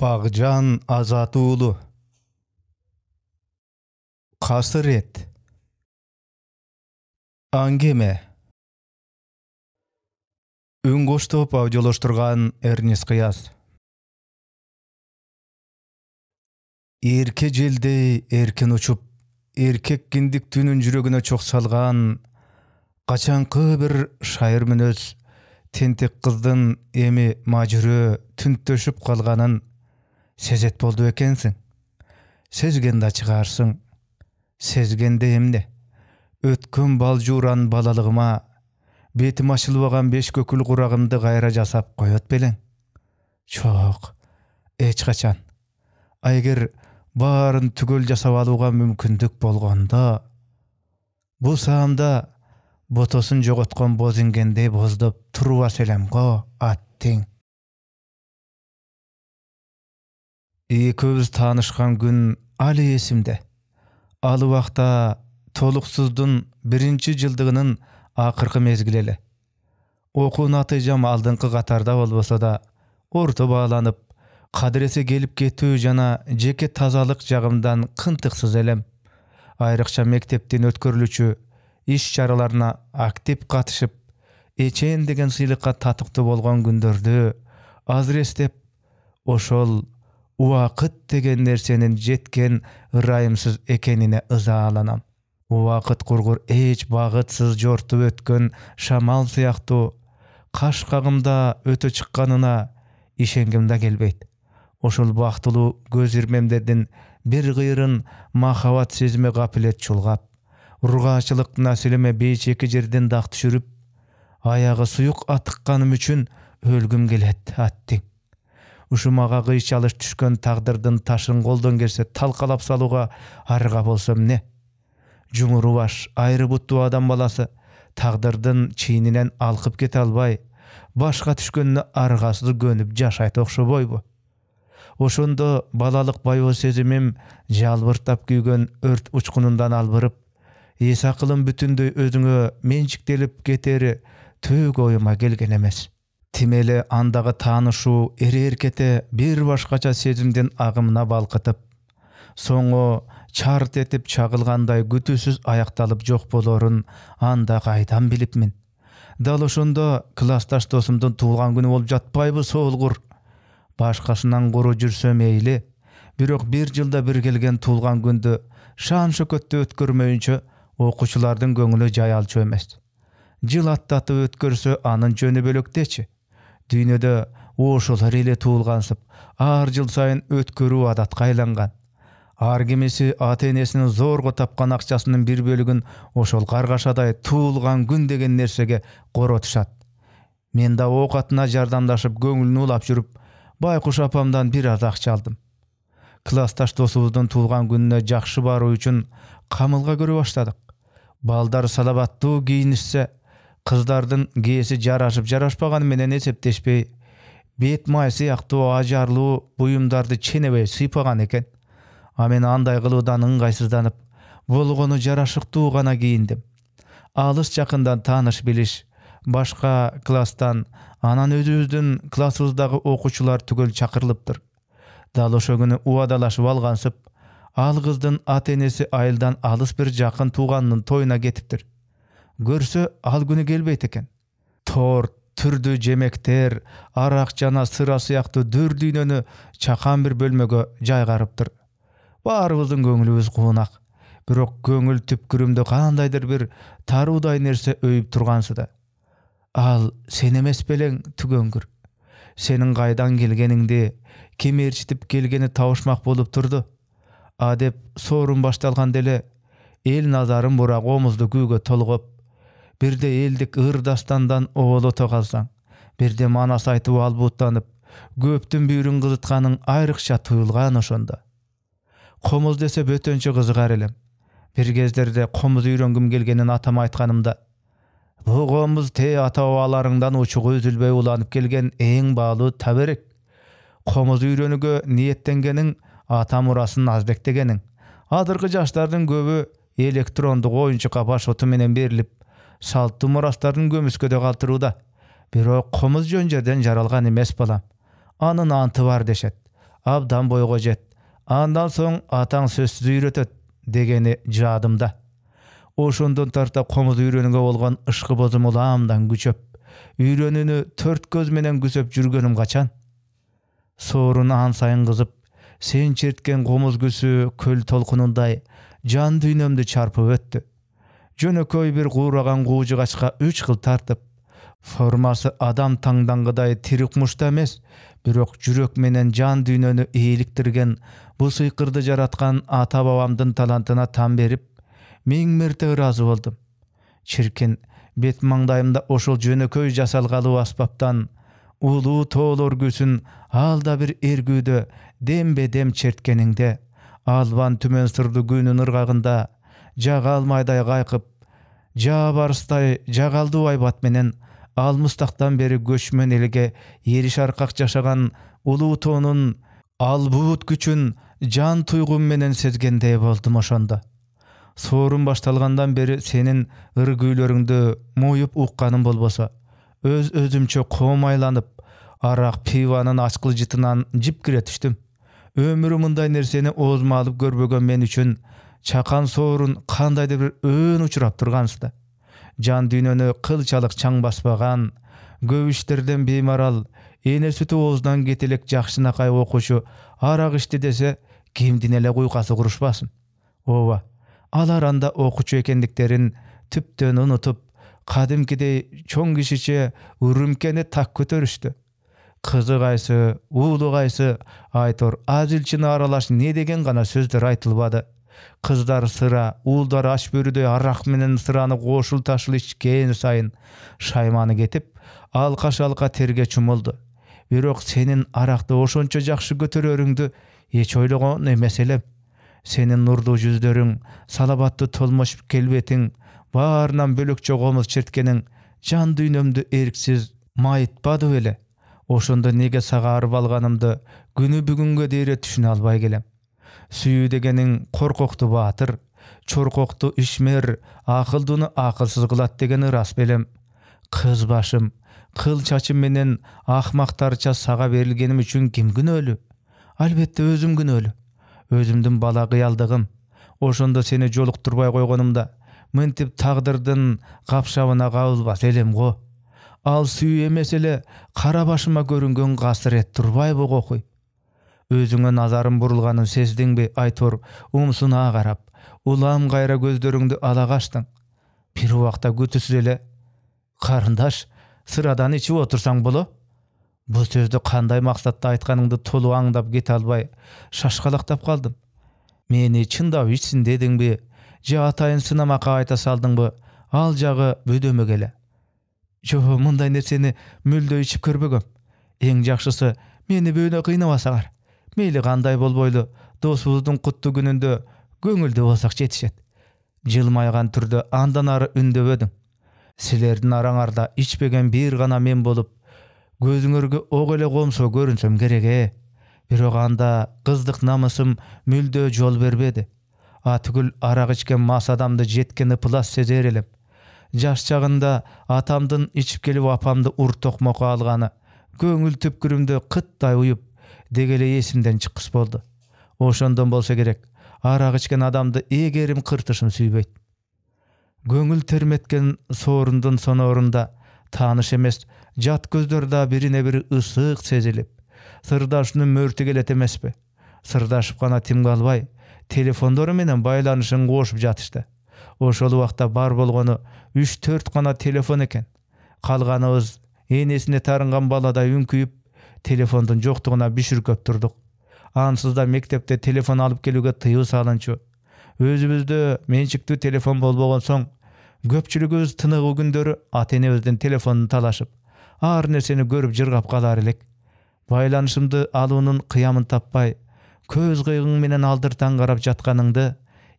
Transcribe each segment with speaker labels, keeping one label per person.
Speaker 1: Bağcan Azatuğlu Kasıret Angeme Ün goştop awjylaşdyrgan Ernest Kıyas Erke jelde erken uçup erkek kindik tünün jüregine çok salgan kaçankı bir şair münöz tentek kızdın emi majürü tünttöşüp kalganın sezet boldu ekensiň. Sezgende çıgarsın, sezgende emne. Ötkün baljuran balalygyma, betim açylbagan beş kökül guragymdy gaýra jasap goýat beleň. Çok, eç kaçan. Aýger baryn tügel jasap aluga mümkündük bolganda, bu saamda botosun jogatgan bozingende bozdop turuwa selamga attyň. Ekimiz tanışkan gün ali esimde. Al wagta toluksuzdyň birinci jyldygynyň akyrky mezgili ele. Okuw natyjam aldynkı gatarda bolbasa da orta bağlanyp kadrese gelip ketүү jana jeke tazalyk jagymdan kyntyksız elem. Aýrykça mektepden ötkürülüçü iş çaralaryna aktif gatyşyp eçen degen sylykka tatykty bolgan gündörde azrestep oşol Uwaqyt degen nersenin jetken ırayımsız ekenine ızalanam. Uwaqyt gurgur eç bagytsyz jortup ötken şamal syýakty kaşkagymda öte çykkanyna işengimde gelbeyt. Oşol baktyly göz irmemlerden bir gyryn mahabat sezime gapilet çulgap, urgaçylyk nasilime beçeki jerden dak düşürüp, ayagy suyuk atykkanym üçin ölgüm gelet attyň. Uşumaga gıyçalış düşkön tagdyrdyň taşyn goldan gelse talkalap saluga arga bolsam ne? Jumuru baş, aýry butlu adam balası tagdyrdyň çiğninen alkyp kete albay, başga düşkönni argasyz gönüp jaşaýt okşoboy bu. Oşonda balalyk baýo sezimim jalbyrtap güýgen ört uçkunundan albyryp, esakylym bütünдөй özüňe mençikdelip keteri tüg oýuma gelgen emes. Timeli andağı tanışu erkete bir başkaça sezimden agımına balkıtıp, soňu çart etip çagılganday gütüsüz ayaktalıp jok bolorun anda gaýdan bilipmin. Dal oşonda klastaş dosumdun tuğulgan günü bolup jatpaýby soğulgur. Başkasından guru jürsem eýli, birok bir jylda bir gelgen tuğulgan gündü şan şökötde ötkürmeýinçe okuçulardyň göňüli jaýalçy emes. Jyl atlatyp ötkürse anın jönü bölekdeçi. Düýnede oşular ile tuğulgansıp, ar jyl saýyn ötkürүү adatga aýlangan. Argimisi ata-enesiniň zorgo tapgan akçasynyň bir bölügün oşol gargaşaday tuğulgan gün degen nersege gorotuşat. Men da o katyna jardamlaşyp göňülini ulap jürüp, Baykuş apamdan bir az akça aldym. Klastaş dosubuzdun tuğulgan gününe jakşı baruu üçin kamılga görü başladyk. Baldar salabatly giyinişse, kızlardın giyesi jaraşıp jaraşpagan menen esepleşpey, bet maýsy ýakty ajarly buyumdardy çenebey sypagan eken. Amen anday kılууdan ыңгайсыздanyp, bolgonu jaraşykdy gana giyindim. Alys jakyndan tanış biliş, başka klastan, anan özübüzdün klassybızdagy okuçular tügel çakyrlypdyr. Dal oşo güni uwadalaşyp algansyp, al kızdın ata-enesi aýyldan alys bir jakyn tuğanynyň toýuna getipdir. Görse al günü gelbeyt eken. Tort, türdü jemekler, arak jana sıra syýakty dürdüýnöni çakan bir bölmege jaýgarypdyr. Barybızyň göňülübüz gunak. Birok göňül tüpkürümde kandaýdyr bir taruday nerse öýüp turgansyda. Al sen emes beleň tügöngür. Senin gaýdan gelgeniňdi, kim erçitip gelgeni tawuşmak bolup turdu. Adep sorun başdalgan dele, el nazaryn bura gomuzdy güýge tolgup, bir de eldik ır dastandan oğulota kalsan, bir de manas aytıp albutlanyp, göptün büýrüň gyzytkanyň aýrykça tuyulgan oşonda. Komuz dese bötönçe gyzygar elem. Bir gezlerde komuz üýrengim gelgenin atama aýtganymda, bu komuz te ata-babalaryňdan uçugy üzülbey ulanyp gelgen eň baly taberek. Komuz üýrenige niýettengeniň ata murasyny azbek degeniň. Adyrky jaşlardyň göbü elektrondy goýunçyka baş otu menen berilip, saltdy muraslaryny gömüskede galtyruda. Birok komuz jönjerden jaralgan emes balam. Anyň anty bar deşet. abdan boyga jet. Andan soň ataň sözsüz üýretet degeni jadymda. Oşondan tarta komuz üýrenige bolgan ışky bozum ulamdan güçep, üýrenini tört göz menen güsep jürgenim gaçan. Sorun an sayın gyzyp, sen çertken komuz güsü köl tolkununday jan düýnemde çarpyp ötdi. Jönököy bir guragan guwjy gaçka 3 gyl tartyp, formasy adam taňdangyday tirikmuşda emes, birok jürek menen jan düýneni eýilikdirgen bu sykyrdy jaratkan ata babamdyn talantyna tam berip, meň mertebe razy boldum. Çirkin, bet maňdaýymda oşol jönököy jasalgaly asbapdan ulu toğlor güsün alda bir ergüde dembe dem çertkeninde, alban tümen sırdı günün ırgagında, jagalmayday gaýkyp, jabarsday jagaldy aybat menen, almystaktan beri göçmen elige yeri şarkak yaşagan ulu toğunun albut güçün jan tuygum menen sezgende boldum oşonda. Sorun baştalgandan beri senin ırgüýleriňde moýup ukkanym bolbosa, öz özümçe komaýlanyp, arak piwanın açkyl jytynan jip gire düşdüm. Ömürüm munday nerseni ozma alyp görbegen men üçin çakan sorun kandaýdy bir ön uçurap turgansda. Jan düýneni kılçalyk çaң basbagan, göwüşlerden bemaral, ene sütü ozdan getelek jakşynakay okuşu arak içti dese, kimdin ele guýkasy guruşbasyn. Owa, alaranda okuçu ekendiklerin tüpten unutup, kadimkide çoň kişiçe ürümkeni tak köterişdi. Kızı gaýsy, uulu gaýsy, aýtor azilçini aralaş ne degen gana sözler aýtylbady. Kızlar sıra, uulдар aç börüde arak menen sırany goşul taşyl içken sayın şaymany getip, alkaş-alka terge çumuldu. Birok senin arakty oşonça jakşy göteröriňdi hiç oýlagan emeselem. Senin nurlu yüzleriň, salabatly tolmuş kelbetiň, barынан bölekçe gomuz çertkeniň jan düýnemde erksiz maýytbady bele. Oşonda nege sagaryp alganymdy günü bugünkü dere düşüne albay gelem. Süýü degeniň korkokdy batyr, çorkokdy işmer, akyldyny akylsyz gylat degeni ras belem. Kız başym, kıl çaçym menen ahmaktarça saga berilgenim üçin kim günölü? Albetde özüm günölü. Özümdün bala gyýaldygym. Oşonda seni jolukturбай goýganymda, mintip tagdyrdyň gapşabyna gabylbas elem go. Al süýe mesele kara başyma görüngen gasret turбай bu gokuy. Özüňe nazarym burulganyny sezdiňbi aýtor umsuna garap, ulam gaýra gözleriňdi ala gaçdyň. Bir wagtda götüsüz ele, "Karandaş, sıradan içip otursaň bolo?" Bu sözde kanday maksatda aýtganyňdy tolu aňdap gete albay, şaşkalaktap kaldym. Meni çındap içsin dediňbi, je ataýyn sınamaka aýta saldyňby, al jagy bödeme gele. Jo, munday nerseni mülde içip körbegem. Eň jakşysy meni böyle gynamasaňar. Meyli kanday bolboýly, dostumyzyň kutlu gününde göňülde bolsak jetişet. Jylmaýgan türde andan ary ündebediň. Silerdiň araňarda içpegen bir gana men bolup, gözüňerge o gele gomso görünsem gerek. Birok anda kızdyk namysym mülde jol berbedi. Atygül arak içken mas adamdy jetkeni plas sezer elem. Jaş çagynda atamdyn içip gelip apamdy urtokmoka algany, göňül tüpkürümde kıtday uyup, degele esimden çykys boldu. Oşondan bolsa gerek, arak içken adamdy egerim kırtışym süýbeyt. Göňül termetken sorundun sonorunda tanyş emes, jat gözlerde birine biri ısyk sezilip, sırdaşyny mörti gelet emespi. Sırdaşyp gana tim galbay, telefondary menen baýlanyşyň goşup jatışdy. Oşol wagtda bar bolgany 3-4 gana telefon eken. Kalganybyz enesine tarıngan balada ünküyüp, telefondun jokduguna bişirköp turduk. Ansızda mektepte telefon alıp gelüge tyýyw salınçy. Özümüzde mençiktүү telefon bolbogon soň, köpçüligimiz tynygy gündöri ata-enebizden telefonu talaşyp, ar nerseni görüp jırgap galar elek. Baýlanyşymdy alunun kıyamyn tapbay, köz gıýgyň menen aldyrtan garap jatkanyňdy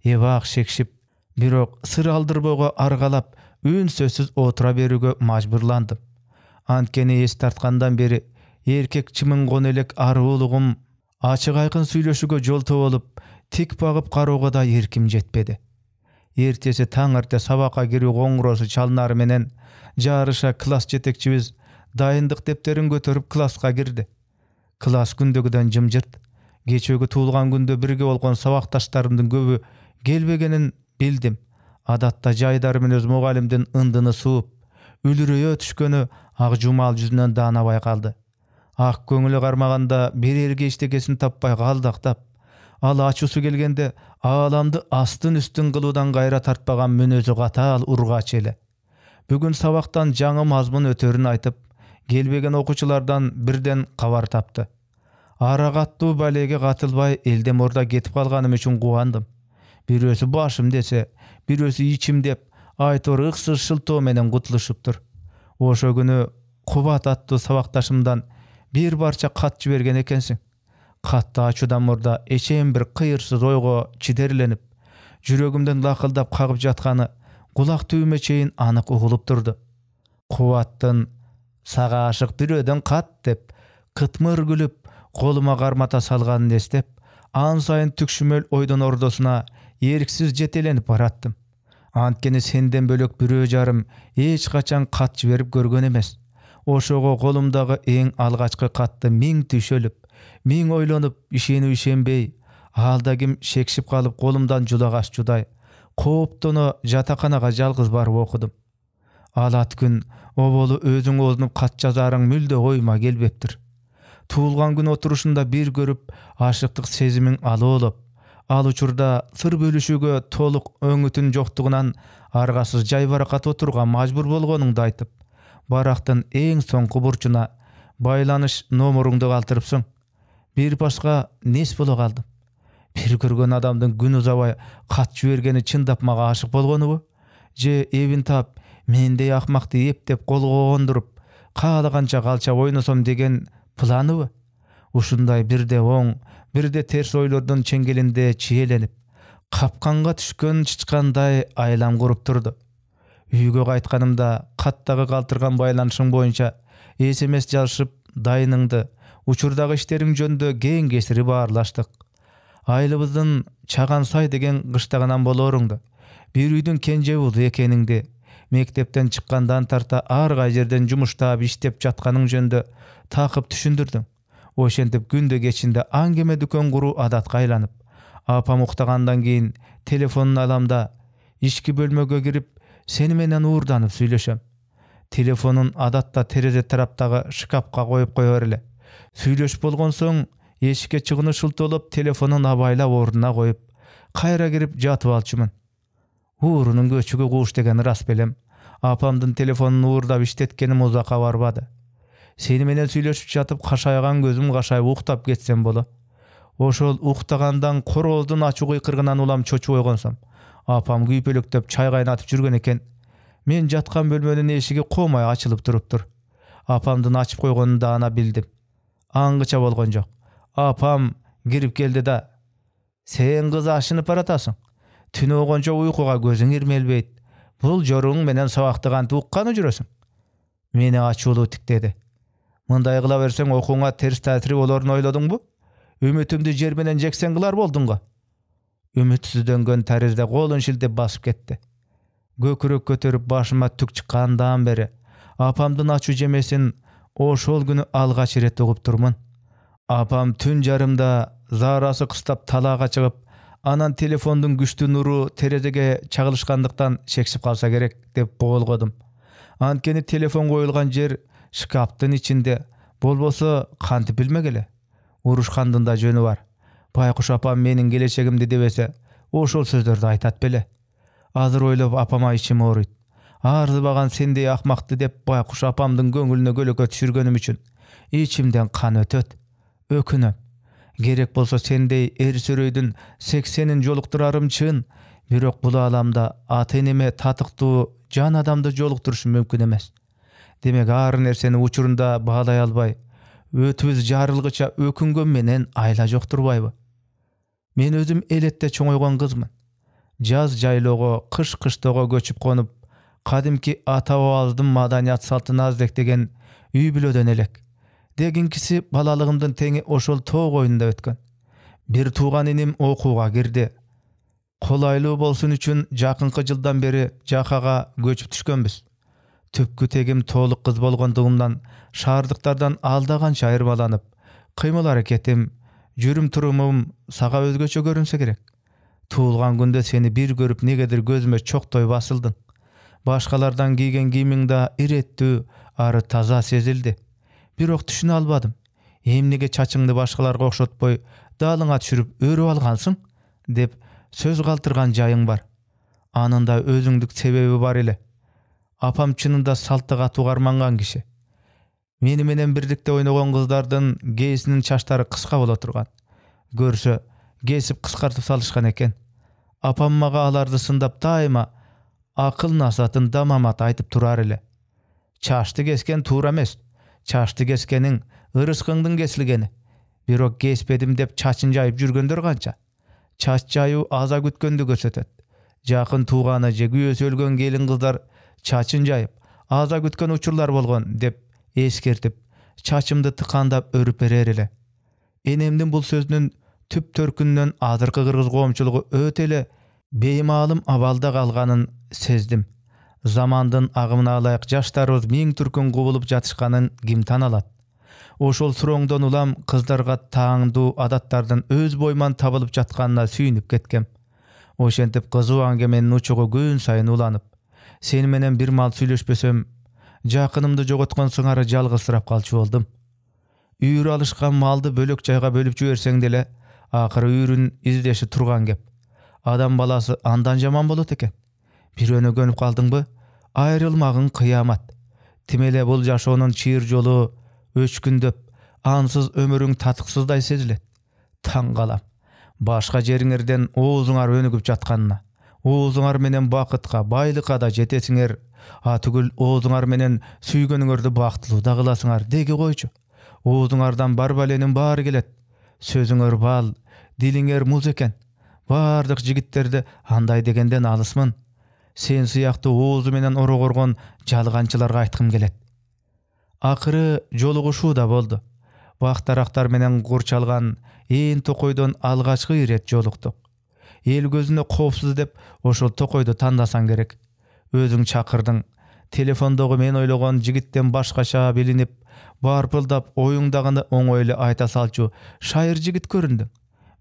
Speaker 1: ebak şekşip, birok syr aldyrboga argalap, ün sözsüz otura berige majburlandym. Antkeni es tartkandan beri erkek çymyň gonelek arulugum açyk aýkyn süýleşige jol bolup, tik bagyp garooga da erkim jetpedi. Ertesi taň erte sabaka giriw goňrosy çalnary menen jarışa klas jetekçibiz daýyndyk depterin götürüp klaska girdi. Klas gündegiden jymjyrt, Geçögü tuulgan günde birge bolgon sabakdaşlarymdyň köbü gelbegенин bildim. Adatda jaýdary men öz mugalimden yndyny suup, ülüreýe ötüşgeni ak jumal yüzünden danabay kaldy. Ak köňüli garmaganda bir erge iştekesini tappay galdaqtap, al açusu gelgende alamdy astın üstün kılıdan gayra tartpagan münözü gatal urgaç ele. Bugün sabaktan jaňy mazmun ötörün aytıp, gelbegen okuçulardan birden kabar taptı. Aragattu balege gatılbay eldem orada getip kalganym üçin guwandım. Birösü başım dese, birösü içim dep, aytor ıksız şıltoo menen gutuluşupdur. Oşo günü Kubat attı sabakdaşımdan bir barça kat jibergen ekensiň. Katty açudan orada eçen bir kıyırsız oygo çiderilenip, jüregimden lakıldap kagıp jatkany kulak tübüme çeyin anyk ugulup durdu. Kubat'tın saga aşık bir öden kat dep, kıtmır gülüp, koluma garmata salganyn estep, an sayın tükşümel oydun ordosuna eriksiz jetelenip barattım. Antkeni senden bölök bir öjarım hiç kaçan kat jiberip görgön emes. Oşogo kolumdagy eň algaçky katty miň tüşölüp, miň oýlanyp işeni işenbey, aldagim şekşip kalıp kolumdan julagaç juday, kooptono jatakanaga jalgyz barıp okudum. Alat gün obolu özüň ozunup kat jazaryň mülde oýma gelbepdir. Tuulgan gün oturuşunda bir görüp aşyklyk sezimiň aly bolup, al uçurda sır bölüşüge toluk öňütün joktugynan argasız jaýbarakat oturgan majbur bolgonuňdy aytyp, baraktan eň soňky burçuna baylanış nomeruňdy galtyrypsyň. Bir başga nes bola galdym. Bir görgen adamdyň gün uzabay kat jibergeni çyndap maga aşyk bolgonyby, je evin tap mende akmakdy epdep golga gondurup, kalagança galça oýnasam degen planyby? Uşunday birde oň, birde ters oýlardan çengelinde çiýelenip, kapkanga düşkön çyçkanday aylam gurup turdy. Üýge gaýtganymda katdagy galtyrgan baýlanyşyň boýunça SMS жазышып daýnyňdy, uçurdagy işleriň jönünde geň gesiri barlaşdyk. Aýlybyzdyn Çagan Say degen gıştagyndan bolaryňdy. Bir üýdüň kenje uly ekeniňdi. Mektepten çykkandan tarta arga жерden jumuşda işlep jatkanyň jönünde takyp düşündirdim. Oşentip günde geçinde angeme dükön guru adatga aýlanyp, apam uktagandan keyin telefonuny alamda işki bölmöge girip seni menen uğurdanyp süýleşem. Telefonun adatda tereze tarapdagy şkapka koyup koýberle. Süýleşip bolgon soň eşikке çygyny şultulup telefonun abaýlap orduна koyup kayra girip jatyp alçymyn. Uğurunun göçüge kuş degen ras belem. Apamdyn telefonunu uğurdap işletkenim uzaka barbady. Seni menen süýleşip jatyp kaşaýgan gözüm kaşaýyp uktap getsem bola. Oşol uktagandan korozdun açyk uykyrgynan ulam çoçup oýgonsam, apam güýpelekdep çay gaýnatyp jürgen eken. Men jatkan bölmenin eşigi komay açılıp durupdur. Apamdın açıp koygonunu da ana bildim. Angıça bolgon jok. Apam girip geldi da, sen kız aşınıp baratasyň. Tüne ogonca uykuga gözüň irmelbeyt. Bul joruň menen sabakdygan tukkany jüresiň. Meni açuly tikledi. Mınday kıla berseň okuňa ters täsiri bolaryny oýladyňby? Ümitimdi jer menen jeksen kılar bolduňga. Ümitsizdeňgen tärizde golun şiltep basyp ketdi. Gökürek köterip başıma tük çykkandan beri apamdyn açu jemesin oşol günü algaç ret ugup turmun. Apam tün jarymda zarasy kыстap talaga çygyp, anan telefondun güçlü nuru terezege çagılışkandyktan şeksip kalsa gerek dep boğulgodum. Antkeni telefon koyulgan jer şkaptın içinde, bolbosa kantyp bilmegele. Uruşkandynda jönü var. Baykuş apam menin geleceğimdi debese, oşol sözlerdi aytat bele. Azır oýlap apama içim oruýt. Arzybagan sendey akmakdy dep baykuş apamdyn göňülüne göleke düşürgenim üçin içimden kan ötöt. Ökünüm. Gerek bolsa sendey ersöröýdün 80'in jolukturarym çyn, birok bul alamda ata-eneme tatykdy jan adamdy jolukturuşum mümkin emes. Demek ar nerseni uçurunda bağlay albay, ötübüz jarylgyça öküngön menen aýla jokturbayby. Men özüm eletde çoňoýgan kızmyn. Jaz jaýlogo, kış kıştogo göçüp konup, kadimki ata owazdyn madanyat saltyny azdekdegen üý bilöden elek. Deginkisi balalygymdyn teňi oşol tog oýunda ötken. Bir tuğan inim okuga girdi. Kolaylyk bolsun üçin jakynky jyldan beri jakaga göçüp düşkönbüz. Tüpkü tegim toluk kız bolgondugymdan şahardyklardan aldagan şaýyrbalanyp, kymyl hareketim, Жүрүм турумум сага өзгөчө көрүнсө керек. Туылган күндө сени бир көрүп негедир көзүмө чоктой басылдың. Башкалардан кийген кийимиң да иреттүү, ары таза сезилди. Бирок түшүнө албадым. Эмнеге чачыңды башкаларга окшотпой даалыңа түшүрүп өрүп алгансың деп сөз калтырган жайың бар. Анын да өзүңдүк себеби бар эле. Апам чынында салттык атуу карманган киши. Мени менен бирликте ойногон кыздардын кээсинин чачтары кыска боло турган. Көрсө, кесип кыскартып салышкан экен. Апам мага аларды сындап дайыма акыл насатын дамамат айтып турар эле. Чачты кескен туура эмес. Чачты кескениң ырыскыңдын кесилгени. Бирок кеспедим деп чачын жайып жүргөндөр канча. Чач жайуу аза күткөндү көрсөтөт. Жакын тууганы же күйөөсү өлгөн келин кыздар чачын жайып аза күткөн учурлар болгон деп эскертип, чачымды тыкандап өрүп берер эле. Энемдин бул сөзүнүн түп төркүнүнөн азыркы кыргыз коомчулугу өтө эле беймаалым абалда калганын сездим. Замандын агымына ылайык жаштарыбыз миң түркүн кубулуп жатышканын ким таналат? Ошол сурооңдон улам кыздарга таандуу адаттардын өз бойман табылып жатканына сүйүнүп кеткем. Ошентип кызуу аңгеменин учугу күн сайын уланып, сени менен бир мал сүйлөшпөсөм, жакынымды жоготкон сыңары жалгызсырап калчу болдум. Үйүр алышкан малды бөлөк жайга бөлүп жиберсең деле, акыры үйүрүн издеши турган кеп. Адам баласы андан жаман болот экен. Бирөөнө көнүп калдыңбы? Айрылмагың кыямат. Тимеле бул жашоонун чыйыр жолу өчкүндөп, ансыз өмүрүң татыксыздай сезилет. Таң калам. Башка жериңерден оозуңар өнүгүп жатканына. Оозуңар менен бакытка, байлыкка да жетесиңер, түгүл оозуңар менен сүйгөнүңөрдү бактылуу да кыласыңар деги койчу. Оозуңардан бар баленин баары келет. Сөзүңөр бал, дилиңер муз экен. Бардык жигиттерди андай дегенден алысмын. Сен сыяктуу оозу менен орогоргон жалганчыларга айткым келет. Акыры жолугушуу да болду. Бактарактар менен курчалган ээн токойдон алгачкы ирет жолуктук. Эл көзүнө коопсуз деп ошол токойду тандасаң керек. Өзүң чакырдың. Телефондогу мен ойлогон жигиттен башкача билинип, барпылдап оюңдагыны оңой эле айта салчу шайыр жигит көрүндүң.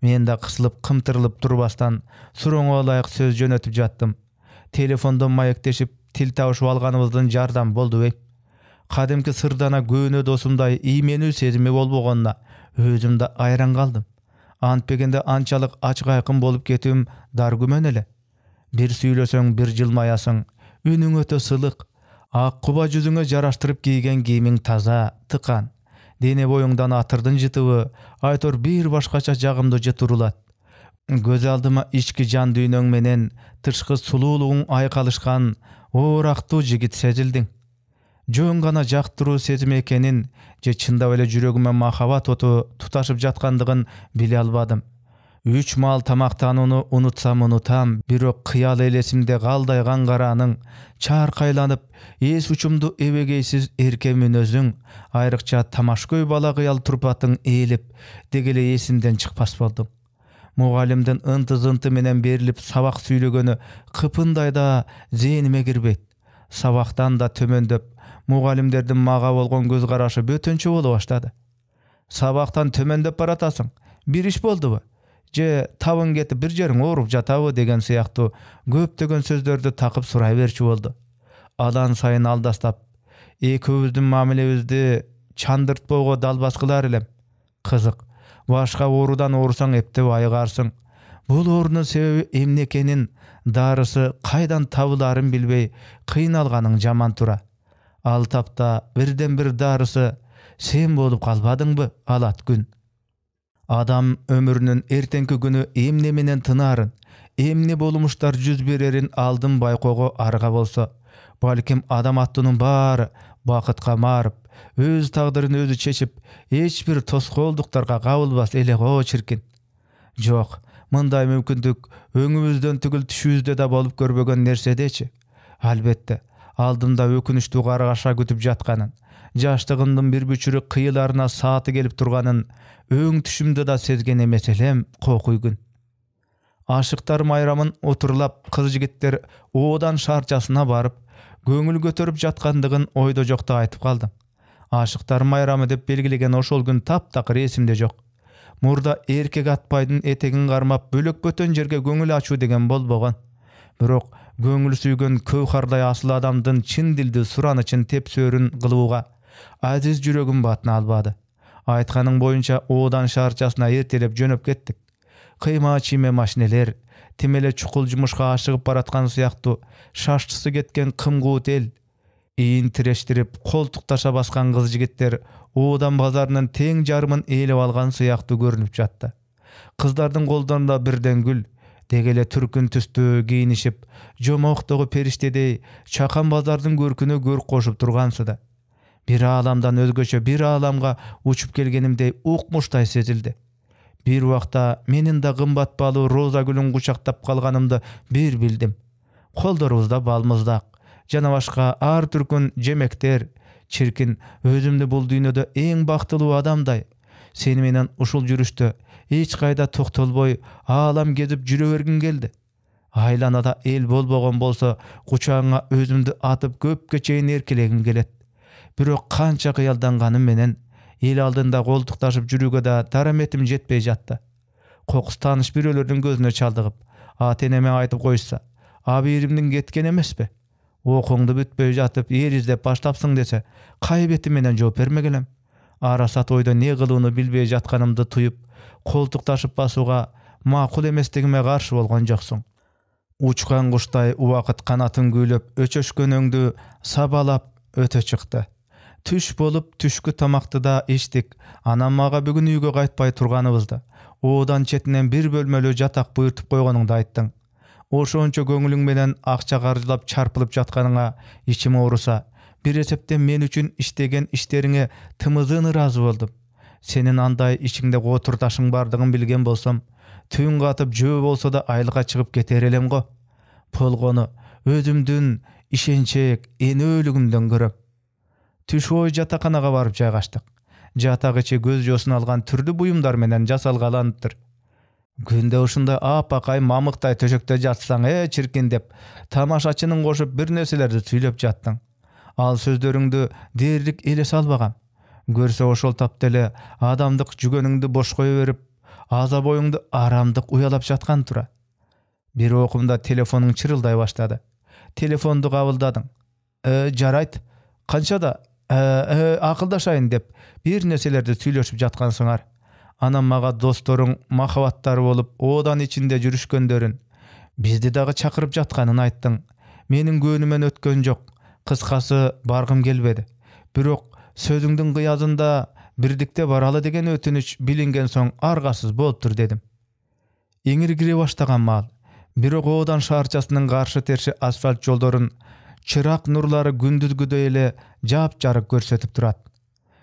Speaker 1: Мен да кысылып, кымтырылып турбастан сурооңо ылайык сөз жөнөтүп жаттым. Телефондон маектешип, тил табышып алганыбыздын жардам болдубей. Кадимки сырдана көөнө досумдай ийменүү сезими болбогонуна өзүм да айран калдым. Антпегенде анчалык ачык айкын болуп кетүүм дар күмөн эле. Бир сүйлөсөң бир жылмаясың, үнүң өтө сылык. Ак куба жүзүңө жараштырып кийген кийимиң таза, тыкан. Дене боюңдан атырдын жытыбы айтор бир башкача жагымдуу жытырулат. Көз алдыма ички жан дүйнөң менен тышкы сулуулугуң айкалышкан оорактуу жигит сезилдиң. Жөн гана жактыруу сезим экенин же чындап эле жүрөгүмө махабат оту туташып жаткандыгын биле албадым. 3 мал тамактанууну унутсам унутам, бирок кыял элесимде калдайган карааның, чаркайланып, эс учумду эбегейсиз эрке мүнөзүң, айрыкча тамашкөй бала кыял турпатың ээлеп, дегеле эсимден чыкпас болдум. Мугалимдин ынты-зынты менен берилип сабак сүйлөгөнү кыпындай да зээниме кирбейт. Сабактан да төмөндөп, мугалимдердин мага болгон көз карашы бөтөнчө боло баштады. Сабактан төмөндөп баратасың, бир иш болдубу? Же табың кетип бир жериң ооруп жатабы деген сыяктуу көптөгөн сөздөрдү такып сурай берчү болду. Адан сайын алдастап, экөөбүздүн мамилебизди чандыртпоого далбас кылар элем. Кызык, башка оорудан оорусаң эптеп айыгарсың. Бул оорунун себеби эмне экенин, дарысы кайдан табыларын билбей кыйналганың жаман тура. Ал тапта бирден бир дарысы сен болуп калбадыңбы алат күн? Адам өмүрүнүн эртеңки күнү эмне менен тынаарын, эмне болумуштар жүз берерин алдын байкоого арга болсо, балким адам аттуунун баары бакытка марып, өз тагдырын өзү чечип, эч бир тоскоолдуктарга кабылбас эле го чиркин. Жок, мындай мүмкүндүк өңүбүздөн түгүл түшүбүздө да болуп көрбөгөн нерседечи. Албетте, алдымда өкүнүчтүү каргаша күтүп жатканын, жаштыгымдын бир бүчүрү кыйыларына сааты келип турганын өң түшүмдө да сезген эмес элем кокуй күн. Ашыктар майрамын отурлап кыз жигиттер оодан шаарчасына барып, көңүл көтөрүп жаткандыгын ойдо жокто айтып калдың. Ашыктар майрамы деп белгилеген ошол күн таптакыр эсимде жок. Murda erkek atpaydın etegin qarmap bölök bötön jerge göңүl açуу деген bolbogon. Birok göңүl sүйgөн kövharday asıl adamdın çin dildi suranычын tepsörün kılууga aziz jürөгüm batına albadı. Aytkanın boyunca oğdan şarçasına ertelep jönöp kettik. Kıyma çime maşineler, timele çukul jumuşka aşıgıp baratkan sıyaktu, şaşçısı ketken kımguut el, iyin tireştirip koltuk taşa baskan kız jigitler oğdan bazarının teң jarımın eğilip algan sıyaktu görünüp jattı. Kızlardın kollarında birden gül, degele türkün tüstü giyinişip, jomoktogu periştedey çakan bazardın görkünü görk koşup turgansıda. Bir alamdan özgöçe bir alamga uçup gelgenimde ukmuştay sezildi. Bir wagtda menin da gımbat balı roza gülün kuçaktap kalganımdı bir bildim. Koldarыбызda balmızdak, jana başka ar türkün jemekter, çirkin özümde bul dünyada eň baktılуу adamday. Seni menen uşul jürüştü, hiç kayda toktolboy alam gezip jüre bergin geldi. Aylanada el bolbogon bolsa kuçağına özümdü atıp köpke çeyin erkelegim gelet. Birok kança kıyaldanganym menen el aldında koltuktaşıp jürüge da darametim jetpey jatty. Kokus tanış birölerдің gözüne çaldygyp, ateneme aytıp koysa, abi erimdin ketken emespe? Okuňdy bütpey jatyp yer izlep başlapsyň dese, kaybeti menen жооп bermegelem. Arasat oyda ne kılığını bilbey jatkanymdy tuyup, koltuk taşıp basuga makul emesligime karşı bolgan joksuň. Uçkan kuştay uwakıt kanatyn güýlep, öçöşkön öňdü sabalap öte çykdy. Түш bolup түшкү tamakty da içtik. Anam maga bugün üýge gaýtpay turganybızda. Odan çetinen bir bölmelü jatak buyurtup koygonuňdy aýtdyň. Oşonça göňülüň menen akça garjylap çarpılıp jatkanyňa içim orusa, bir esepden men üçin iştegen işleriňe tymyzyny razı boldum. Senin anday içiňde goturdaşyň bardygyny bilgen bolsam, tüň gatyp jөө bolsa da aýlyga çygyp keter elem go. Polgonu özümdün işençek en ölügümden görüp Түш oy jatakanaga barıp jaygaşdyk. Jatak içi göz josun algan türlü buyumlar menen jasalgalanıpdyr. Günde uşunda apakay mamıktay töşökte jatsaň çirkin dep tamaşaçynyň goşup bir nerselerdi süýlep jatdyň. Al sözlörüňdü derlik ele salbagam. Görse oşol tapdele adamdyk jügeniňdi boş goýa berip, aza boýuňdy aramdyk uyalap jatgan tura. Bir okumda telefonuň çyrylday başlady. Telefondu gabyldadyň. Jarayt, kançada akıldaşayın dep bir neselerde süýleşip jatgan soňar. Anam maga dostoruň mahabattary bolup odan içinde jürüşgönderin bizdi dagı çakırıp jatkanyny aýtdyň. Meniň gönümen ötken jok. Kıskası bargym gelbedi. Birok sözüňdiň gyýazynda birdikde baraly degen ötünüç bilingen soň argasız bolupdyr dedim. Eňir gire başlagan mal. Birok odan şarçasynyň garşy terşi asfalt joldoryň çırak nurlary gündüzgüde ele jap-jarık görsetip durat.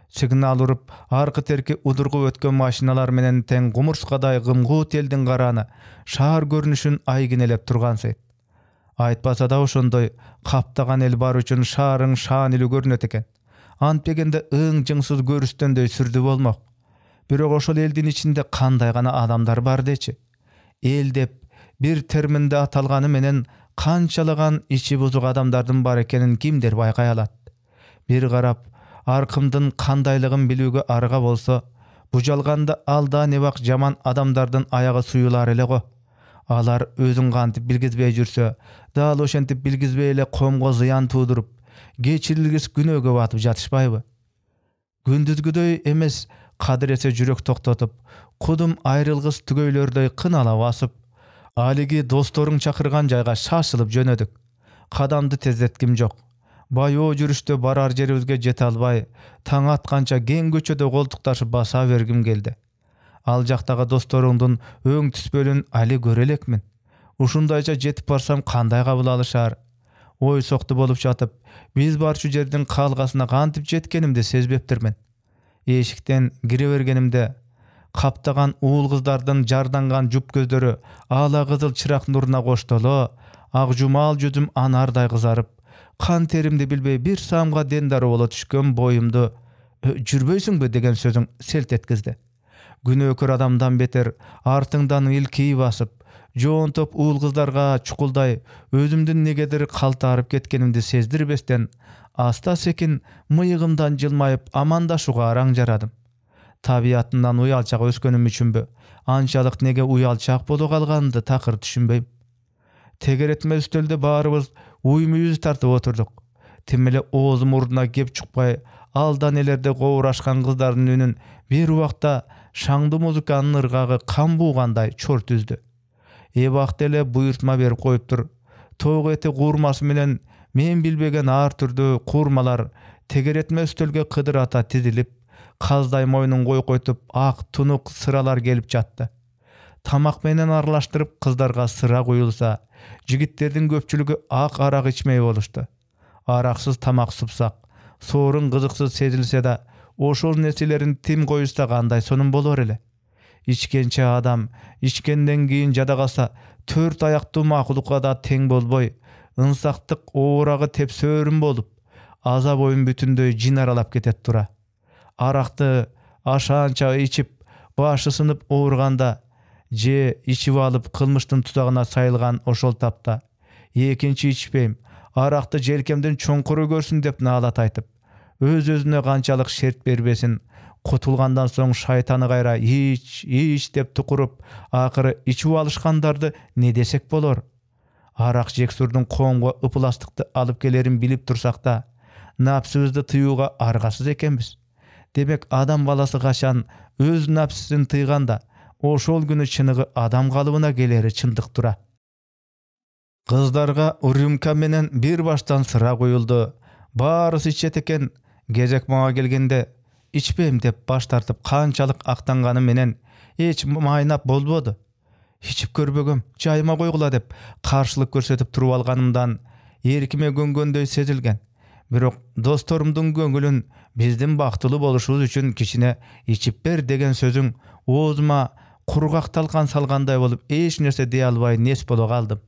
Speaker 1: Signal urup, arky terki udurgu ötken maşinalar menen teň gumurskaday gymgut eldiň garany, şahar görnüşün aýgynelep turgansy. Aýtbasa da oşondoy kaptagan el bar üçin şaharyň şanyly görnet eken. Ant degende öň jyňsyz görüstendöy sürdi bolmak. Birok oşol eldin içinde kanday gana adamlar bar deçi. El dep bir terminde atalgany menen kançalygan içi buzuk adamlardyň bar ekenin kimder baýgay alat. Bir garap arkymdyn kandaylygyn bilүүge arga bolsa, bu jalganda alda ne bak jaman adamlardyň ayagy suýular ele go. Alar özüň gantyp bilgizbey jürse, dal oşentip bilgizbey ele komgo zıyan tudurup, geçirilgis günöge batyp jatışpaýby. Gündüzgüдөй emes kadrese jürek toktatyp, kudum aýrylgys tügeýlerdey kynala basyp, aligi dostoruň çakyrgan jaýga şaşylyp jönödük. Kadamdy tezletkim jok. Bayo jürüşde barar jeribizge jete albay, taň atkança geň göçöde koltuktaşyp basa bergim geldi. Al jakdagy dostoruňdun öň tüspölün ali görelekmin. Uşundayça jetip barsam kanday kabul alışar. Oy soktu bolup jatyp, biz barçu жердин kalgasyna kantyp jetkenimde sezbepdirmen. Eşikden gire bergenimde kaptagan uul kızlardan jardangan jup gözleri ala kızıl çırak nuruna koştolo, akjumal yüzüm anarday kızarıp, kan terimde bilbey bir samga dendar ola düşkön boyumdu, jürböysüňbe degen sözüň selt etkizdi. Günü ökür adamdan beter, artыңdan ilkiyi basıp, joğuntop uul kızlarga çukulday, özümdün negedir kaltarıp ketkenimdi sezdirbesden, asta sekin mıyığımdan jılmayıp amandaşuga araň jaradım. Tabiatından uyalçak öskönüm üçünbü, ançalık nege uyalçak bolu kalgandı takır düşünbeyim. Tegeretme üstölde barыбыз uymuyuz tartıp oturduk. Timile oğuz murduna gep çukpay, aldan elerde goğuraşkan kızların önün bir vakta şаңды muzikanın ırgağı kan buğanday çort üzdü. Ebaqtele buyurtma berip koyuptur. Toğ eti kurması menen men bilbegen ağır türdü kurmalar tegeretme üstölge kıdır ata tizilip, kazday moynun koy koytup ak tunuk sıralar gelip jattı. Tamak menen arlaştırıp kızdarga sıra koyulsa, jigitlerдің köpçülügü ak arak içmey boluştu. Araksız tamak supsak, sorun kızıksız sezilse de, oşol nesilerin tim koyusta kanday sonun bolor ele. İçkençe adam, içkenden keyin jada kalsa, 4 ayaklı makulukka da teң bolboy, ınsaktık oğurağı tepsörün bolup, aza boyun bütünдөй jin aralap ketet tura. Araktı aşança içip, başı sınıp oğurganda, je içip alıp kılmıştın tutağına sayılgan oşol tapta. Ekinci içpeyim, arakты jelkemden çoңkuru görsün dep nalat aytıp, öz-özüne kançalık şert berbesin, kutulgandan soň şaytanı gayra iç dep tukurup, akırı içip alışkandardı ne desek bolor. Arak jeksurdun koңgo ıpılastıkты alıp gelerin bilip tursak da, napsыбызды tıyууга argasız ekenbiz. Demek adam balası kaçan öz napsısın tıyganda, oşol günü çınıgı adam kalıbına geleri çındık tura. Kızlarga rümka menen bir baştan sıra koyuldu. Barısı içet eken, gezek mağa gelgende, içpeyim dep baş tartıp kançalık aktanganı menen hiç maynap bolbodu. Hiçip körbөгüm, jayıma koygula dep karşılık görsetip turup alganımdan erkime göngöndöy sezilgen. Birok dostorumdun göngülün bizdin baktılı boluşubuz üçün kişine içip ber degen sözün oğuzuma kurgak talkan salganday bolup eç nerse deye albay nes bolo kaldım.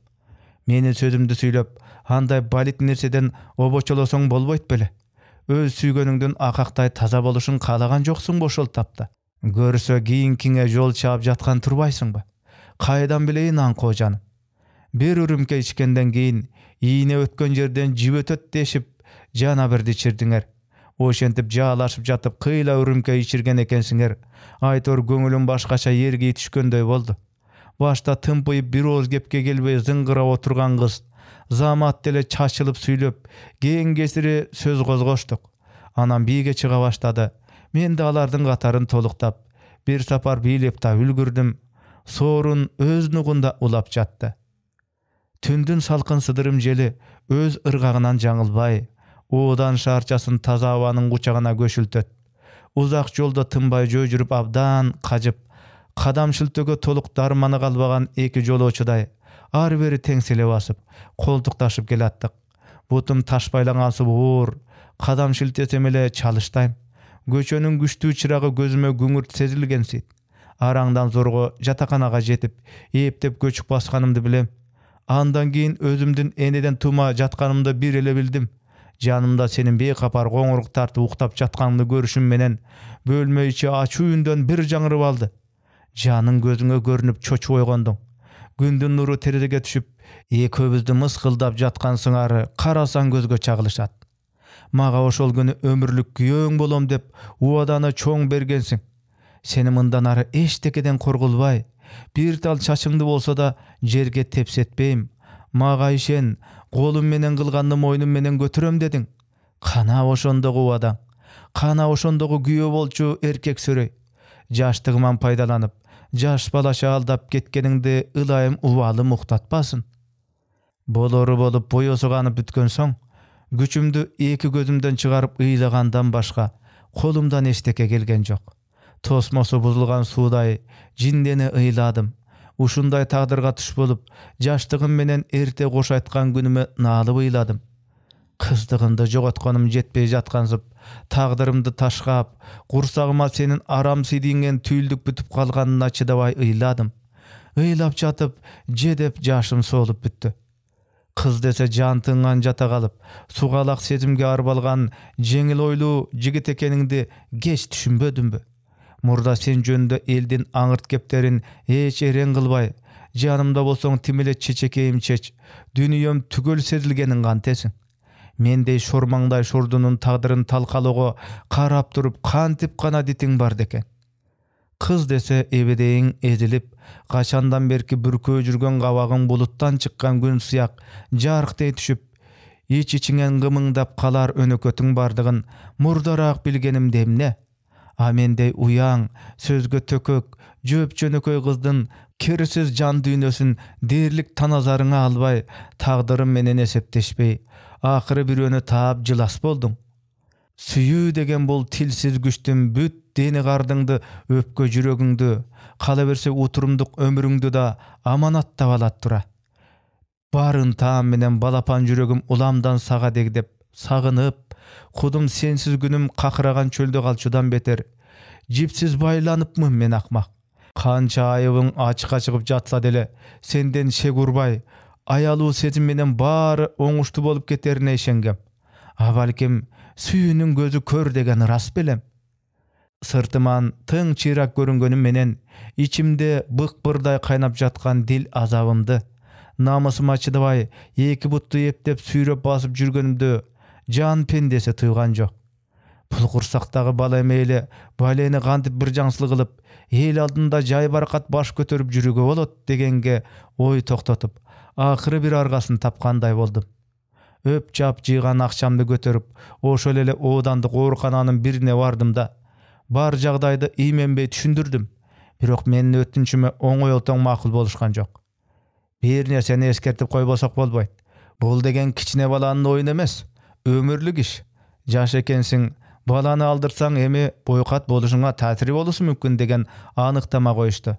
Speaker 1: Menin sözümdü süylöp, anday balit nerseden oboçolosoň bolboyt bele. Öz süygönüңdün akakтай taza boluşun kalagan joksun boşol tapta. Görse kийинкиңe jol çaap jatkan turbaysyňba? Kaydan bileyin anko janım. Bir ürümke içkenden keyin iğne ötken jerden jip ötöt deşip jana birdi içirdiňer. Oşentip jaalaşıp jatıp kıyla ürümke içirgen ekensiňer. Aytor göňülüm başkaça yerge düşkönдөй boldu. Başta tımpıyıp bir oz gepke gelbey zıngıra oturgan kız. Zamat dele çaçılıp süylöp, keyin kesiri söz kozgoştuk. Anam biige çıga başladı. Men de alardın katarın toluktap, bir sapar bilip da ülgürdüm. Sorun öz nugunda ulap jattı. Tündün salkın sıdırım jeli öz ırgağынан жаңылбай, oğdan şarçasın taza havanın kuçağına köşültöt. Uzak jolda tınbay jö jürüp abdan kajıp, kadam şiltöge toluk darmanı kalbagan eki joloçuday, ar beri tengsele basıp, koltuktaşıp gelattık. Butum taşbaylan asıp uğur, kadam şiltesem ele çalıştayım. Göçönün güçtüğü çıragı gözüme güngürt sezilgensit. Arаңdan zorgo jatakanaga jetip, eптеп göçük baskanımdı bilem. Andan keyin özümdün eneden tuma jatkanımda bir ele bildim. Janımda senin bekapar goňuruk tartıp uktap jatkanыңды görüşüm menen bölme içi açuu ünden bir jaňyryp aldı. Janın gözüňe görünüp çoçup oýgandың. Gündün nuru terezege düşüp, eköbüzdi mıskıldap jatkan sıňary karasan gözge çagılışat. Maga oşol günü ömürlük güýöň bolom dep uwadany çoň bergensiň. Seni mından arı eştekeden korgulbay, bir tal çaçımdı bolsa da jerge tepsetbeyim. Maga işen, golum menen kılgandı moynum menen götüröm dedin. Kana oşondogu uwadaň, kana oşondogu güýö bolçu erkek söröy. Jaştygymdan paydalanyp, jaş balaşa aldap ketkeniňdi ılayım uwaly muhtatpasyn. Boloru bolup boýosu ganyp bütken soň, güçümdü eki gözümden çıgaryp ıylagandan başga kolumdan eşteke gelgen jok. Tosmosu buzulgan suuday jindeni ıyladım. Uşunday tagdyrga tuş bolup, jaştygym menen erte goş aytkan günüme nalıp ıyladım. Kızdygyndy jogatkanym jetpej jatkansyp, tagdyrymdy taşgap, gursagıma senin aram sidiňen tüýldük bütüp kalganyna çydabay ıyladım. Ыйлап jatyp, jedep jaşym solup bütdi. Kız dese jan tıngan jata kalıp, sugalak sezimge arbalgan jeňil oýlu jigit ekeniňdi geç düşünbödümbü. Murda sen jönde eldin aňyrt geplerin hiç eren kılbay, janymda bolsoň timile çeçekeyim çeç, dünýem tügöl sezilgeniň gantesiň. Mendey şormaňday şordunun tagdyryn talkalogo karap durup kantip gana ditiň bar deken. Kız dese ebedeyin ezilip, kaçandan berki bürkö жүрgen gabagın buluttan çıkkan gün sıyak jarıktay düşüp, iç-içiňen gymyňdap kalar önökötüň bardygyn murdarak bilgenim demne. A mendey uyaň, sözgö tökök, jöp-jönököy kızdın kirsiz jan düýnösün derlik tanazaryňa albay, tagdyrym menen esepdeşpey, akyry bir öne taap jylas boldum. Süýü degen bol tilsiz güçtüm büt deni gardyňdy, öpkö jüregiňdi, kala berse uturumduk ömrüňdi da amanatda balat tura. Barın taam menen balapan jüregim ulamdan saga degdep, sagыныp, kudum sensiz günüm kakıragan çölde kalçudan beter. Jipsiz baylanypmyn men akmak. Kança ayıbın açığa çıkıp jatsa dele, senden şegurbay, ayalı sezim menen bari oňuştu bolup keterine işengem. Abalkim süýünüň gözü kör degen ras belem. Sırtıman tyň çyrak görüngenim menen içimde bıkbırday kaynap jatkan dil azabımdy. Namusyma çydabay, eki buttu epdep süýrep basyp jürgenimde jan pendesi tıygan jok. Pul kursakdagy bala emeyle baleni gantyp bir jaňslyk kılıp, el aldynda jay barakat baş götürüp jürüge bolat degenge oý toktatyp, akyry bir argasyn tapkanday boldum. Öp jap jygan akşamdy götürüp, oşol ele odandy gorkananyň birine bardym da, bar jagdaýdy iýmenbey düşündürdüm. Birok meniň ötünçime oňoý oltaň makul boluşgan jok. Bir nerseni eskertip koýbasak bolboýt. Bol degen kiçine balanyň oýun emes, ömürlük iş. Jaş ekensiň, balany aldyrsaň emi boýkat boluşuňa täsiri bolusy mümkin degen anyktama goýuşdy.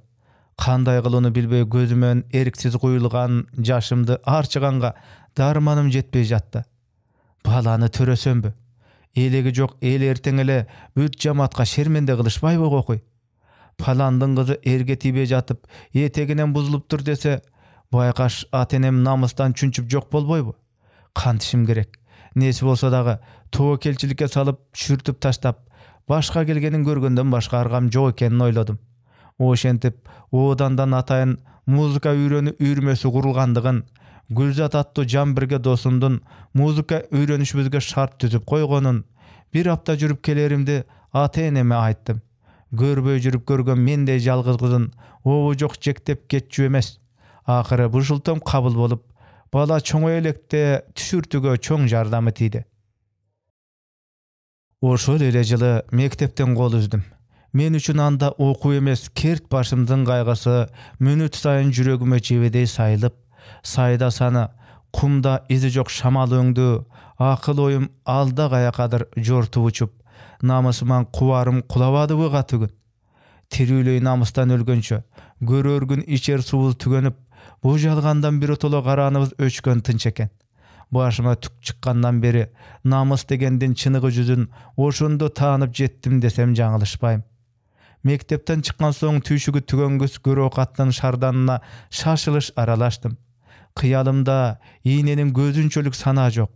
Speaker 1: Kanday kılını bilbey gözümön eriksiz kuyulgan jaşımdy arçyganga darmanım jetpey jatdy. Balany töresömbü. Elegi jok el erteň ele büt jamatka şermende kılışmaýby gokuy. Palandyň kızı erge tibe jatyp eteginen buzulupdyr dese, baykaş atenem namusdan çünçüp jok bolboýby. Kantişim gerek. Nesi bolsa dagy towakelçilikke salyp çürtüp taştap, başka gelgenin görgönden başka argam jok ekenini oýladym. O şentip odandan ataýyn muzika üýremesi gurulgandygyn, Gülzat atty jan birge dosumdun muzika öýrenişibizge şart tüzüp koýganyn bir hafta jürüp kelerimdi ata-eneme aýtdym. Görböй jürüp görgen mendej jalgyz gyzyn owu jok jektep ketjü emes. Akyry bu şultam kabul bolup, bala çoňa elekde düşürtüge çoň jardam etdi. Oşol ele ýyly mektepden gol üzdüm. Men üçin anda okuw emes, kert başymdyň gaýgasy minut saýyn jüregime jebedey saýlyp, saýda sana kumda izi jok şamal öňdü, akyl oýum alda gaýakadyr jortup uçup, namusyman kuwarym kulabady bu gatygyn. Tirüleý namusdan ölgünçe, görör gün içer suwuz tügenip, bu jalgandan bir otolo garanybyz öçkön tynç eken. Başıma tük çykkandan beri namus degenden çynygy жүzün oşundo taanyp jetdim desem jaňylyşpaýym. Mektepten çykkan soň tüýşügi tügengüs görokatdan şardanyna şaşylyş aralaşdym. Kıyalımda iğnenin gözünçölük sana jok.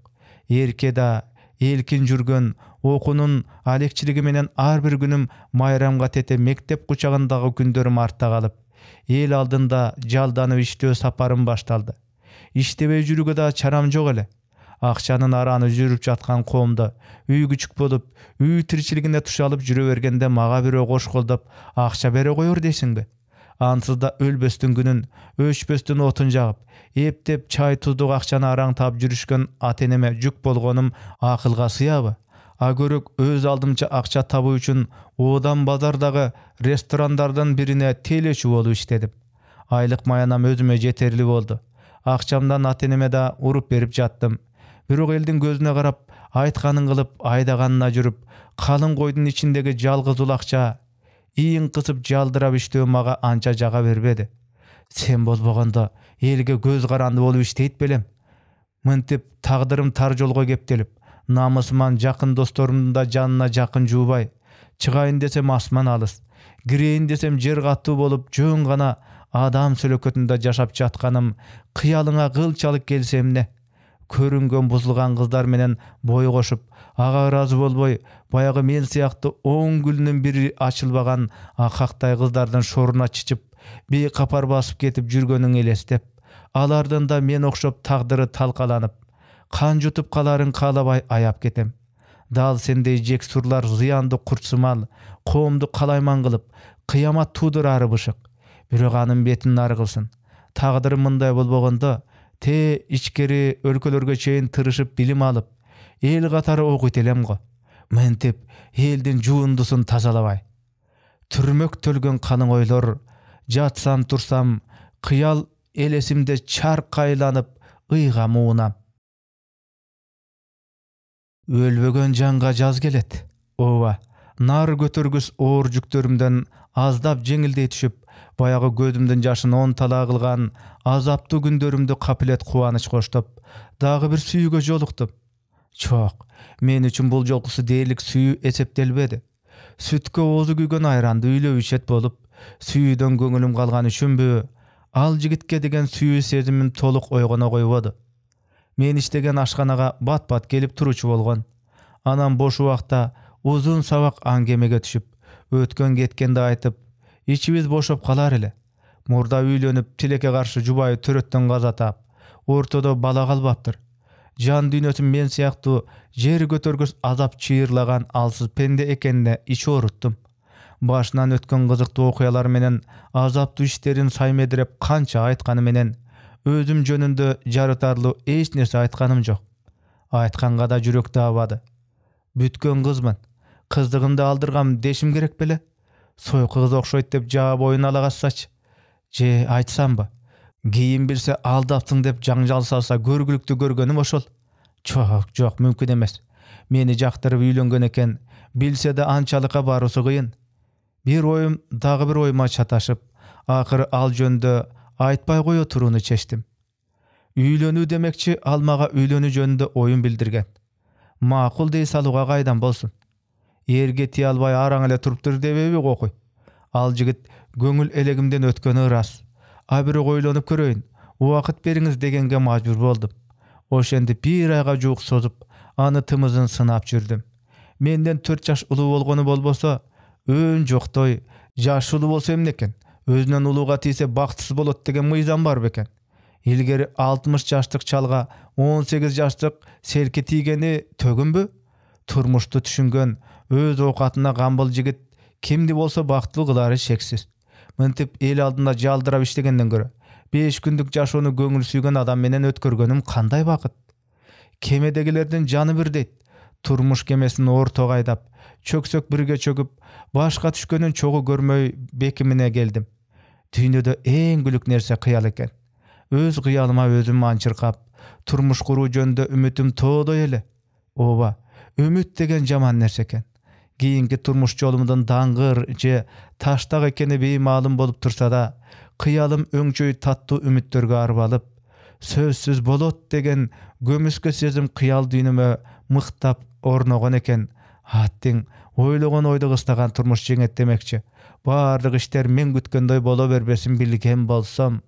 Speaker 1: Erke da elkin jürgen okunun alekçiligi menen ar bir günüm mayramga tete mektep kuçagındagy günderim artda kalıp, el aldında jaldanyp iştөө saparım baştaldı. İştebey jürüge da çaram jok ele. Akçanın arany jürüp jatkan komda üy küçük bolup, üy tirçiligine tuşalıp jüre bergende maga biri goş goldap akça bere koyor deşiňbi. Ansızda ölböstün günün, öçböstün otun jagıp, epdep çay tuzduk akçany araň tap jürüşken ateneme jük bolgonym akylga syýaby. A görük öz aldymça akça tabu üçin odan bazardagy restoranlardan birine teleçi bolup işledim. Aylyk mayanam özüme jeterli boldu. Akçamdan ateneme da urup berip jattım. Birok eldiň gözüne garap, aýtkanyň kılıp, aýdaganyna jürüp, kalın koydun içindeki jalgyz ulakça iýin kısıp jaldırap iştөө maga ança jaga berbedi. Sen bolboganda elge göz garandy bolup işteyip belem. Mıntip tagdyrym tar jolga kepdelip, namusyman jakyn dostorumdun da janyna jakyn juubay, çıgaýyn desem asman alys, gireýin desem jer gatty bolup jön gana adam sölökötünde jaşap jatkanym kıyalyňa gylçalyk gelsem ne? Körüngen buzulgan kızlar menen boy koşup, aga razı bolboy, bayağı men siyaktı 10 gülünün biri açılbagan akaktay kızlardan şoruna çiçip, bir kapar basıp ketip jürgönün elestep, alardan da men okşop tagdyrı talkalanıp, kan jutup kaların kalabay ayap ketem. Dal sendey jek surlar ziyandı kurtsumal, koomdu kalayman kılıp, Kıyamat tuğdurarı bışık. Bирок anın betin nar kılsın. Tağdırı mınday bolboganda te içkeri өлkөлөрgө çeyin tırışıp bilim alıp, el katары okuytelem go. Mentip elden juundusun tazalabay. Türmök tölgön kanın oylor, jatsam tursam, kıyal elesimde çarkaylanıp, ıyga muğunam. Ölbөгön janга jaz gelet. Owa, nar götürgüs oor jüktörümden azdap jeňildey düşüp, bayağı gözümden yaşın 10 tala kılgan azapты gündörümde kapilet kuvanıç koştup, dağı bir süýüge jolukdum. Çok, men üçün bul jolkusu değerlik süýü esepdelbedi. Sütkö ozu güýgen ayrandy üýlep içet bolup, süýüden göňülüm kalgan üçünbü, al jigitke degen süýü sezimin toluk oýgana goýbady. Men iştegen aşkanaga bat-bat gelip turuçu bolgon. Anam boş wagtda uzun sabak angemege düşüp, ötken getkende aytıp, içimiz boşop kalar ele. Murda üýlenip tileke garşy jubaýy töretden gazatap, ortada bala galbapdyr. Jan dünýäsini men siýakty jeri götörgüs azap çyýrlagan alsız pende ekenine iç orutdum. Başынан ötken gyzykly okuyalar menen azaply işlerin saýmedirep kança aýtkany menen özüm jönünde jarıtarly eç nerse aýtkanym jok. Aýtkanga da jürek dabady. Bütken kızmın. Kızdığımda aldırgam deşim gerek bile. Soyku kız okşoyt dep jabap oyun alagatsaç. Je aytsam ba. Giyin bilse aldaptın dep janjal salsa görgülükdü görgönüm oşol. Çok mümkün emes. Meni jaktırıp üýlengen eken, bilse de ançalyka barusy kıyın. Bir oyum dağı bir oyuma çataşıp, ahırı al jönde aýtpay goýa turuny çeşdim. Üýlenүү demekçi almaga üýlenүү jönde oyun bildirgen. Makul dey saluga gaýdan bolsun. Erge tiýe albay araň ele turupdyr debebi gokuy. Al jigit göňül elegimden ötkeni ras. Abiri goýlanyp köreýin. Wagt beriňiz degenge majbur boldum. Oşendi bir ayga juuk sozup, any tymyzyn sınap jürdüm. Menden 4 ýaş uly bolgony bolbosa, ön joktoy, ýaş uly bolsa emneken, özünden uluga tiýse baktysyz bolat degen myzam bar beken. İlgeri 60 ýaşlyk çalga 18 ýaşlyk serke tiýgeni tögünbü? Turmuşdy düşüngen, öz okatyna gambal jigit kimdi bolsa baktly kılary şeksiz. Mintip el aldynda jaldyrap işlegenden görä, 5 gündük jaşoonu göňül süýgen adam menen ötkürgenim kanday wagt. Kemedegilerden jany bir deyt. Turmuş kemesini ortaga aýdap, çöksök birge çöküp, başga düşkönün çoğu görmöy bekimine geldim. Düýnede eň gülük nerse kıyal eken. Öz kıyalıma özüm mançyrkap, turmuş kuruu jönde ümitim toğdoy ele. Oba, ümit degen jaman nerse eken. Giyinki turmuş jolumdan dangır je taştak ekeni beýmalym bolup tursa da, kıyalım öňçöý tatty ümitlerge arıp alıp, sözsüz bolot degen gömüske sezim kıyal düýnüme mıhtap ornogon eken. Hattiň oýlagan oýda gystagan turmuş jeňet demekçi. Bardyk işler men gütgendoý bola berbesin bilgen bolsam,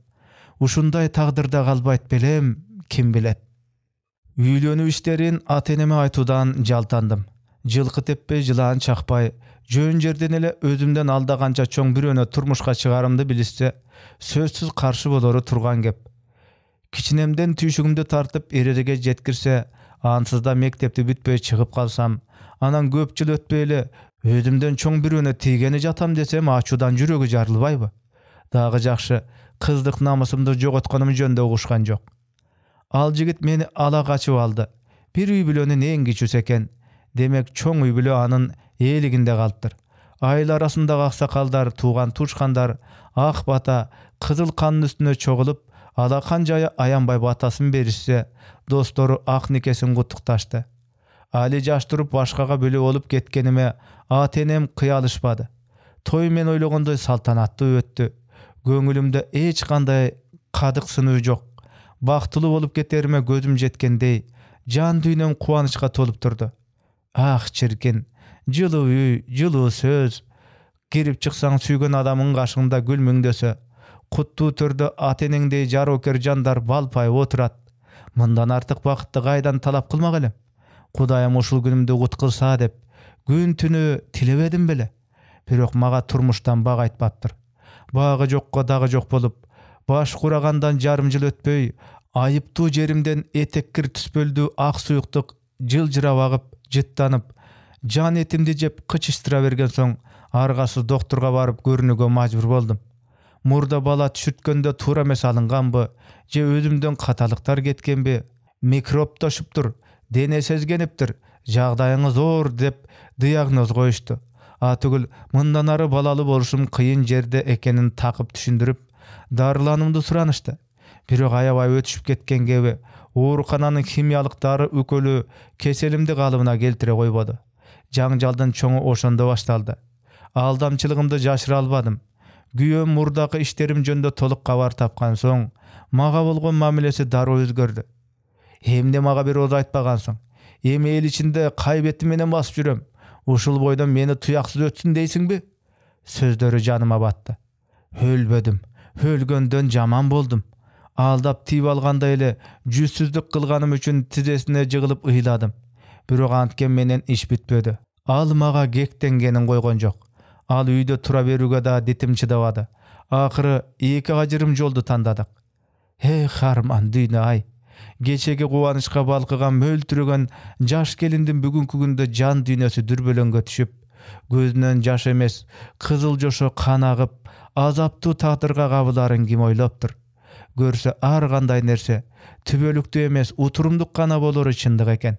Speaker 1: uşunday tagdyrda galbaýt belem, kim bilet. Üýlenүү işlerin ateneme aýtudan jaltandym. Jylky teppe jylan çakpay, jön jerden ele özümden aldagança çoň bir öne turmuşga çygarymdy bilisse, sözsüz karşı bolary turgan gep. Kiçinemden tüýşügimde tartyp ererege jetkirse, ansızda mektepde bütpöý çygyp kalsam, anan köp jyl ötbeýle özümden çoň bir öne tiýgeni jatam desem açudan jüregi jarylbaýby. Dağı jakşy, kızdyk namysymdy jogotganym jönde uguşgan jok. Al jigit meni ala kaçıp aldı. Bir üý bileni neň giçüs eken, demek çoň üý bile anın eýliginde galpdyr. Aýla arasyndaky aksakaldar, tuğan tuşkandar, ak bata, kızıl kanın üstüne çoğulup, alakan jaya ayanbay batasyn berişse, dostları ak nikesin gutuktaşdy. Ali jaş turup başkaga bölü olup ketkenime atenem kıyalyşpady. Toy men oýlaganday saltanatly ötdü. Göňülümde hiç kanday kadyk synıgy jok. Baktılı bolup keterime gözüm jetkendey, jan düýnem kuwanyçka tolup turdy. Ah çirkin, jyly üý, jyly söz. Girip çyksaň süýgen adamyň gaşyňda gülmeňdese, kuttu türde atenengdey jaroker jandar balpay oturat. Mundan artyk wagtdy gaýdan talap kılmak elem. Hudaýam oşul günümde gutkylsa dep, gün tünü tilebedim bile. Birok maga turmuşdan bag aýtmapdyr. Bagy jokka dagy jok bolup, baş kuragandan jarym jyl ötpöy, aýypty jerimden etekkir tüspöldü ak suýukdyk jyljyrap agyp, jyttanyp, jan etimdi jep kıçıştıra bergen soň, Argasız doktorga barıp görünüge majbur boldum. Murda bala түшүрткөндө туура эмес алынганбы, же өзүмдөн каталыктар кеткенби, микроб ташыптыр, дене сезгениптир, жагдайыңыз оор деп диагноз коюшту. Түгүл мындан ары балалы болушум кыйын жерде экенин такып түшүндүрүп, дарыланымды суранышты. Бирок аябай өтүшүп кеткен кеби, оорукананын химиялык дары үкөлү кеселимди калыбына келтире койбоду. Жаңжалдын чоңу ошондо башталды. Алдамчылыгымды жашыра албадым. Күйөөм мурдакы иштерим жөнүндө толук кабар тапкан соң, мага болгон мамилеси дароо өзгөрдү. Эмне мага бир ооз айтпагансың? Эми эл ичинде кай бетим менен басып жүрөм? Ушул бойдон мени туяксыз өтсүн дейсиңби? Сөздөрү жаныма батты. Өлбөдүм. Өлгөндөн жаман болдум. Алдап тийип алгандай эле жүзсүздүк кылганым үчүн тизесине жыгылып ыйладым. Бирок анткен менен иш бүтпөдү. Ал мага кектенгенин койгон жок. Ал үйдө тура берүүгө да дитим чыдабады. Акыры эки ажырым жолду тандадык. Харман дүйнө ай. Кечеги кубанычка балкыган мөлтүрөгөн жаш келиндин бүгүнкү күндө жан дүйнөсү дүрбөлөңгө түшүп, көзүнөн жаш эмес, кызыл жошо кан агып, азаптуу тагдырга кабыларын ким ойлоптур? Көрсө ар кандай нерсе түбөлүктүү эмес, утурумдук гана болору чындык экен.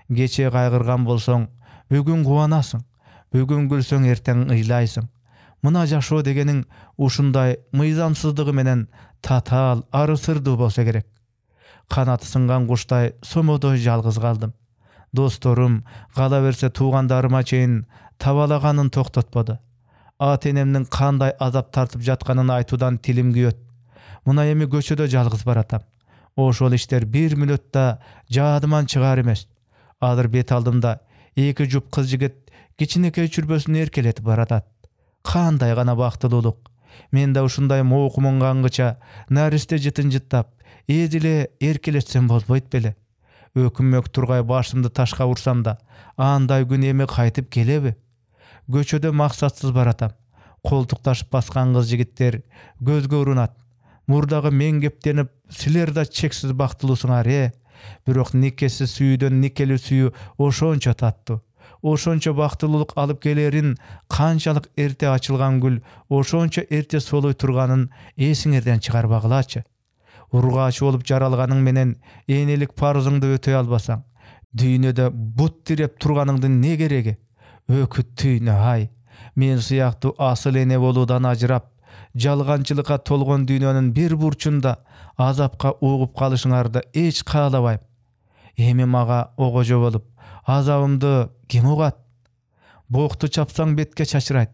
Speaker 1: Кече кайгырган болсоң, бүгүн кубанасың. Бүгүн күлсөң, эртең ыйлайсың. Мына жашоо дегениң ушундай мыйзамсыздыгы менен татаал, ары сырдуу болсо керек. Канаты сынган куштай сомодой жалгыз калдым. Досторум, кала берсе туугандарыма чейин табалаганын токтотподу. Ата-энемдин кандай азап тартып жатканын айтуудан тилим күйөт. Мына эми көчөдө жалгыз баратам. Ошол иштер бир мүнөттө жаадыман чыгаар эмес. Азыр бет алдымда эки жуп кыз жигит кичинекей чүрбөсүн эркелетип баратат. Кандай гана бактылуулук. Мен да ушундай моокумунгангыча наристе жытын-жыттап, эзиле эркелетсем болбойт беле. Өкүмөк тургай башымды ташка урсам да, андай күн эми кайтып келеби? Көчөдө максатсыз баратам. Колтукташып баскан кыз жигиттер көзгө урунат. Мурдагы мен кептенип, силер да чексиз бактылуусуңар, Бирок никесиз сүйүүдөн никелүү сүйүү ошончо таттуу. Ошончо бактылуулук алып келерин, канчалык эрте ачылган гүл ошончо эрте солой турганын эсиңерден чыгарбагылачы. Ургаач болуп жаралганың менен энелик парызыңды өтөй албасаң, дүйнөдө бут тиреп турганыңдын не кереги? Өкүт дүйнө ай. Мен сыяктуу асыл эне болуудан ажырап, жалганчылыкка толгон дүйнөнүн бир бурчунда азапка угуп калышыңарды эч каалабайм. Эми мага огожо болуп, азабымды ким угат? Бокту чапсаң бетке чачырайт.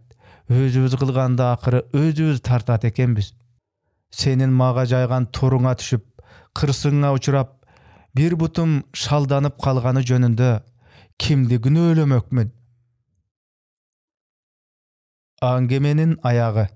Speaker 1: Өзүбүз кылганды акыры өзүбүз тартат экенбиз. Сенин мага жайган торуңа түшүп, кырсыңа учурап, бир бутум шалданып калганы жөнүндө кимди күнөөлөмөкмүн? Аңгеменин аягы.